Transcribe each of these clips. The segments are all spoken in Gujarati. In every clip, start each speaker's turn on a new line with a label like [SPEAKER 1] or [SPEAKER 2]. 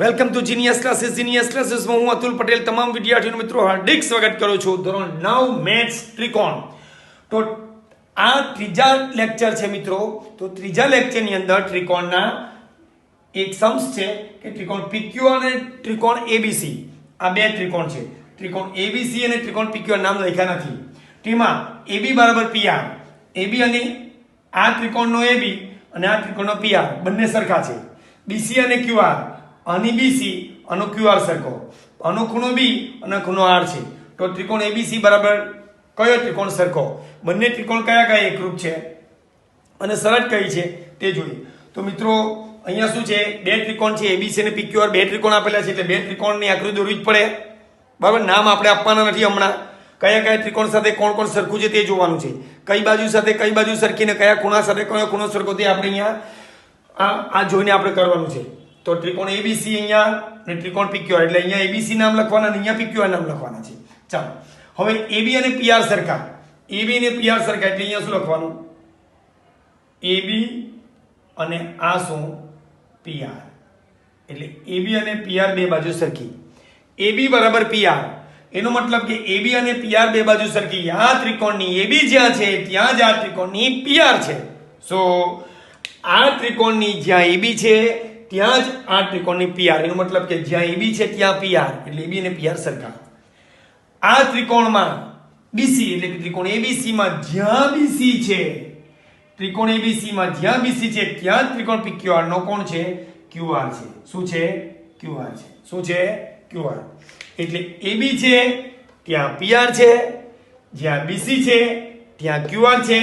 [SPEAKER 1] વેલકમ ટુ જીનિયસ ક્લાસીસમાં હું અતુલ પટેલ તમામ વિદ્યાર્થીઓ મિત્રો હાર્દિક સ્વાગત કરું છું ધોરણ 9 મેથ્સ ત્રિકોણ. તો આ ત્રીજા લેક્ચર છે મિત્રો. તો ત્રીજા લેક્ચરની અંદર ત્રિકોણના એક સમ્સ છે કે ત્રિકોણ PQ અને ત્રિકોણ ABC. આ બે ત્રિકોણ છે. ત્રિકોણ ABC અને ત્રિકોણ PQ નામ લખ્યા નથી. તેમાં AB બરાબર PR. AB અને આ ત્રિકોણનો AB અને આ ત્રિકોણનો PR બંને સરખા છે. BC અને QR, આની BC આનો QR સરખો, આનો ખૂણો B અને ખૂણો R છે. તો ત્રિકોણ ABC બરાબર કયો ત્રિકોણ સરખો? બંને ત્રિકોણ કયા કયા એકરૂપ છે અને શરત કઈ છે તે જોઈએ. તો મિત્રો અહીંયા શું છે, બે ત્રિકોણ છે ABC અને PQR. બે ત્રિકોણ આપેલા છે એટલે બે ત્રિકોણની આકૃતિ દોરવી જ પડે. બરાબર, નામ આપણે આપવાના નથી હમણાં. કયા કયા ત્રિકોણ સાથે કોણ કોણ સરખું છે તે જોવાનું છે. કઈ બાજુ સાથે કઈ બાજુ સરખી ને કયા ખૂણા સાથે કયો ખૂણો સરખો તે આપણે અહીંયા આ જોઈને આપણે કરવાનું છે. તો ત્રિકોણ ABC અહીંયા અને ત્રિકોણ PQR, એટલે અહીંયા ABC નામ લખવાના અને અહીંયા PQR નામ લખવાના છે. ચાલો, હવે AB અને PR સરખા. AB અને PR સરખા એટલે અહીંયા શું લખવાનું? AB અને આ શું? PR. એટલે AB અને PR બે બાજુ સરખી. AB બરાબર PR, એનો મતલબ કે AB અને PR બે બાજુ સરખી. આ ત્રિકોણની AB જ્યાં છે ત્યાં જ આ ત્રિકોણની PR છે. સો આ ત્રિકોણની જ્યાં AB છે ત્યાં જ આ ત્રિકોણની PR. એનો મતલબ કે જ્યાં AB છે ત્યાં PR, એટલે AB અને PR સરખા. આ ત્રિકોણમાં BC એટલે કે ત્રિકોણ ABC માં જ્યાં BC છે, ત્રિકોણ ABC માં જ્યાં BC છે ત્યાં ત્રિકોણ PQR નો કોણ છે? QR છે. શું છે? QR છે. શું છે? QR. એટલે AB છે ત્યાં PR છે, જ્યાં BC છે ત્યાં QR છે,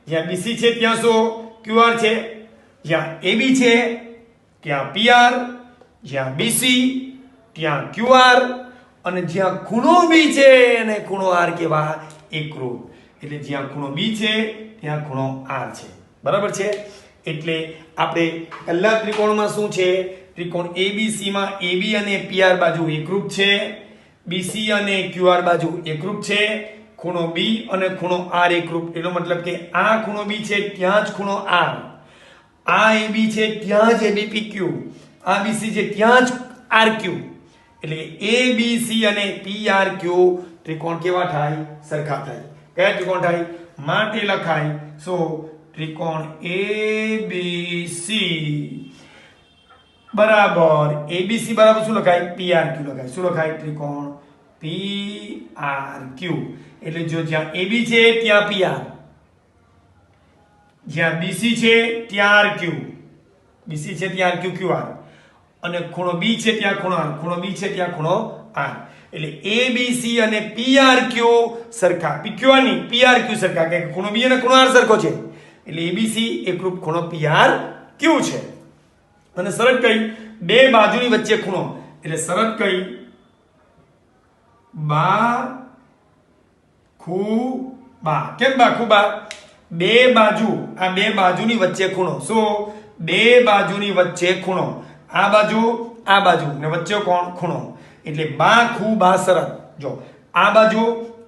[SPEAKER 1] જ્યાં BC છે ત્યાં શું? QR છે, જ્યાં AB છે ત્યાં PR, જ્યાં BC ત્યાં QR અને જ્યાં ખૂણો B છે અને ખૂણો R કેવા? એકરૂપ. એટલે જ્યાં ખૂણો B છે ત્યાં ખૂણો R છે. બરાબર છે. એટલે આપણે પહેલા ત્રિકોણમાં શું છે? ત્રિકોણ ABC માં AB અને PR બાજુ એકરૂપ છે, BC અને QR બાજુ એકરૂપ છે, ખૂણો B અને ખૂણો R એકરૂપ. એનો મતલબ કે આ ખૂણો B છે ત્યાં જ ખૂણો R, આ AB છે ત્યાં જ AB PQ, આ BC છે ત્યાં જ RQ. એટલે ABC અને PRQ ત્રિકોણ કેવા થાય? સરખા થાય. કયા ત્રિકોણ થાય? માટે લખાય સો ત્રિકોણ ABC બરાબર ABC બરાબર શું લખાય? PRQ લખાય. શું લખાય? ત્રિકોણ PRQ. એટલે જો જ્યાં AB છે ત્યાં PR, જ્યાં BC છે ત્યાં RQ, BC છે ત્યાં RQ QR અને ખૂણો B છે ત્યાં ખૂણો R, ખૂણો B છે ત્યાં ખૂણો R. એટલે ABC અને PRQ સરખા. PQR ની PRQ સરખા, કે ખૂણો B અને ખૂણો R સરખો છે એટલે ABC એકરૂપ ખૂણો PRQ છે. અને શરત કઈ? બે બાજુની વચ્ચે ખૂણો. એટલે શરત કઈ? બા ખૂ બા. કેમ બા ખૂ બા? બે બાજુ, આ બે બાજુની વચ્ચે ખૂણો. શું? બે બાજુની વચ્ચે ખૂણો. આ બાજુ આ બાજુ ને વચ્ચે કોણ? ખૂણો. એટલે બા ખૂ બા શરત. જો આ બાજુ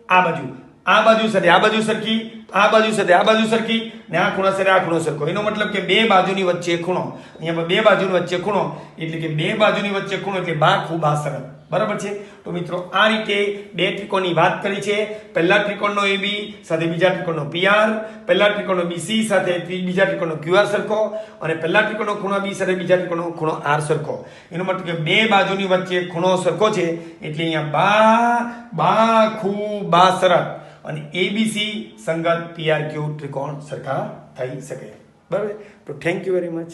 [SPEAKER 1] આ બાજુ, આ બાજુ સાથે આ બાજુ સરખી, આ બાજુ સાથે આ બાજુ સરખી ને આ ખૂણા સાથે આ ખૂણો સરખો. એનો મતલબ કે બે બાજુની વચ્ચે ખૂણો. અહીંયા બે બાજુની વચ્ચે ખૂણો એટલે કે બે બાજુની વચ્ચે ખૂણો એટલે બા ખૂ બા શરત. બરાબર છે. તો મિત્રો આ રીતે બે ત્રિકોણની વાત કરી છે. પહેલા ત્રિકોણનો AB સાથે બીજા ત્રિકોણનો PR, પહેલા ત્રિકોણનો BC સાથે બીજા ત્રિકોણનો QR સરખો અને પહેલા ત્રિકોણનો ખૂણો B સાથે બીજા ત્રિકોણનો ખૂણો R સરખો. એનો મતલબ કે બે બાજુની વચ્ચે ખૂણો સરખો છે એટલે અહીંયા બા ખૂ બા શરત અને ABC સંગત PRQ ત્રિકોણ સરખા થઈ શકે. બરાબર. તો થેન્ક યુ વેરી મચ.